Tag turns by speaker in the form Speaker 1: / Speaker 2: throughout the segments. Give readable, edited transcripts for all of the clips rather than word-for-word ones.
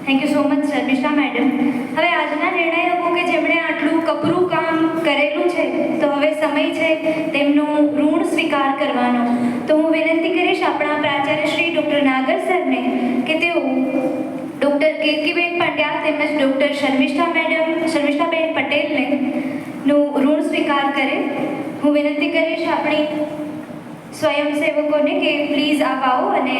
Speaker 1: Thank you so much Sharmishtha madam. હવે આજના નિર્ણયકો કે જેમણે આટલું કપરું કામ કરેલું છે, તો હવે સમય છે તેમનું ઋણ સ્વીકાર કરવાનો. તો હું વિનંતી કરીશ આપણા પ્રાચાર્ય શ્રી ડૉક્ટર નાગર સરને કે તેઓ ડૉક્ટર કીર્તિબેન પંડ્યા તેમજ ડૉક્ટર શર્મિષ્ઠાબેન પટેલને નું ઋણ સ્વીકાર કરે. હું વિનંતી કરીશ આપણી સ્વયંસેવકોને કે પ્લીઝ આપ આવો અને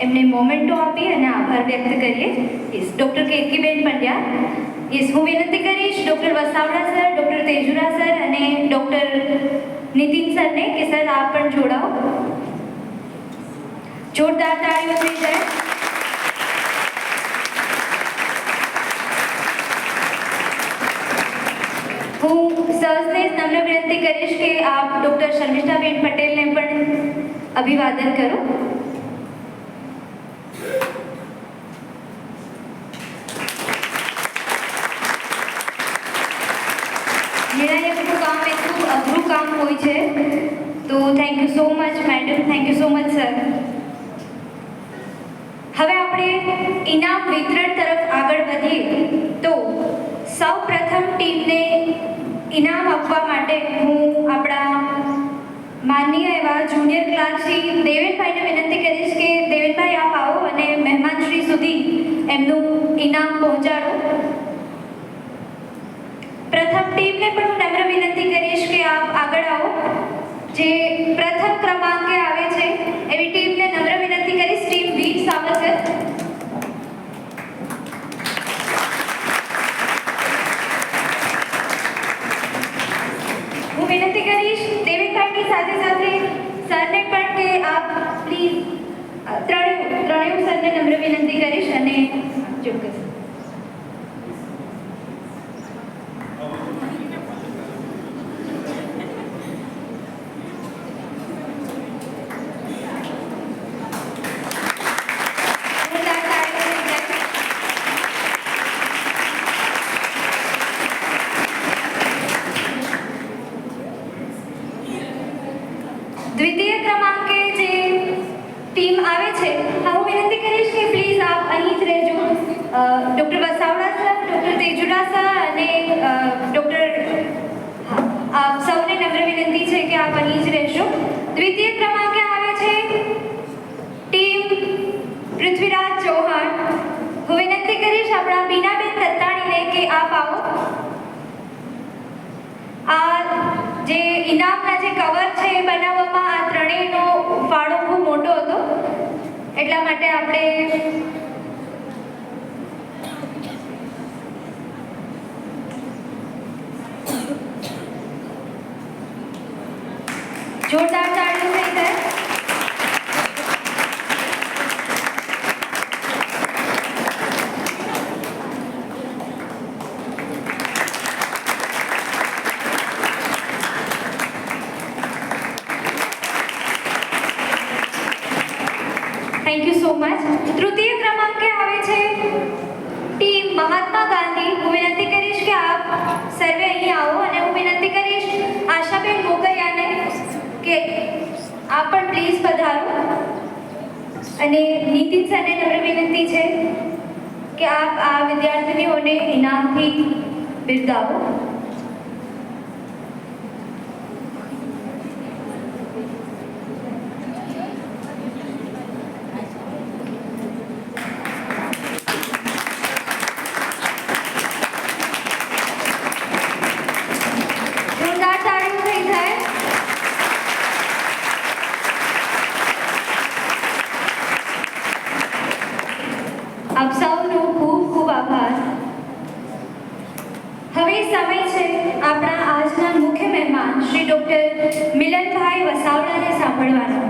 Speaker 1: એમને મોમેન્ટો આપી અને આભાર વ્યક્ત કરીએ. Yes, doctor Kirtiben Pandya. Yes, હું વિનંતી કરીશ doctor Vasavada sir, doctor Tejura sir અને ડૉક્ટર નીતિન સરને કે સર આપ પણ જોડાઓ. જોરદાર તાળીઓ થઈ જાય. હું સર્સને નમ્ર વિનંતી કરીશ કે આપ ડૉક્ટર શર્મિષ્ઠાબેન પટેલને પણ અભિવાદન કરો. નિર્ણાયકનું કામ એટલું અઘરું કામ હોય છે, તો thank you so much madam, thank you so much sir. હવે આપણે ઇનામ વિતરણ તરફ આગળ વધીએ તો સૌ પ્રથમ ટીમને ઇનામ આપવા માટે હું આપણા માનનીય એવા જુનિયર ક્લાર્ક શ્રી દેવેનભાઈને વિનંતી કરીશ કે દેવેનભાઈ આપ આવો અને મહેમાનશ્રી સુધી એમનું ઇનામ પહોંચાડો. પ્રથમ ટીમને પણ હું નમ્ર વિનંતી કરીશ કે આપ આગળ આવો. જે પ્રથમ ક્રમાંકે આવે છે એવી ટીમને નમ્ર વિનંતી કરીશ, ટીમ વીર સાવરકર. હું વિનંતી કરીશ દેવેનભાઈની સાથે સાથે સરને પણ કે આપ પ્લીઝ ત્રણેય સરને નમ્ર વિનંતી કરીશ અને ચોક્કસ દ્વિતીય ક્રમાંકે જે ટીમ આવે છે, હું વિનંતી કરીશ કે પ્લીઝ આપ અહીં જ રહેજો. Doctor Vasavada sir, doctor Tejura sir અને ડૉક્ટર આપ સૌને નમ્ર વિનંતી છે કે આપ અહીં જ રહેશો. દ્વિતીય ક્રમાંકે આવે છે ટીમ પૃથ્વીરાજ ચૌહાણ. હું વિનંતી કરીશ આપણા બીનાબેન દત્તાણીને કે આપ આવો. આ જે ઇનામના જે કવર છે એ બનાવવામાં આ ત્રણેયનો ફાળો ખૂબ મોટો હતો, એટલા માટે આપણે જોરદાર તાળીઓ થઈ જાય. Thank you so much. તૃતીય ક્રમાંકે આવે છે ટીમ મહાત્મા ગાંધી. હું વિનંતી કરીશ કે આપ સર્વે અહીં આવો અને હું વિનંતી કરીશ આશાબેન મોકરિયાને કે આપ પણ પ્લીઝ પધારો. અને નીતિન સરને નમ્ર વિનંતી છે કે આપ આ વિદ્યાર્થીનીઓને ઇનામથી બિરદાવો. આપ સૌનો ખૂબ ખૂબ આભાર. હવે સમય છે આપણા આજના મુખ્ય મહેમાન શ્રી ડૉક્ટર મિલનભાઈ વસાવડાને સાંભળવાનો.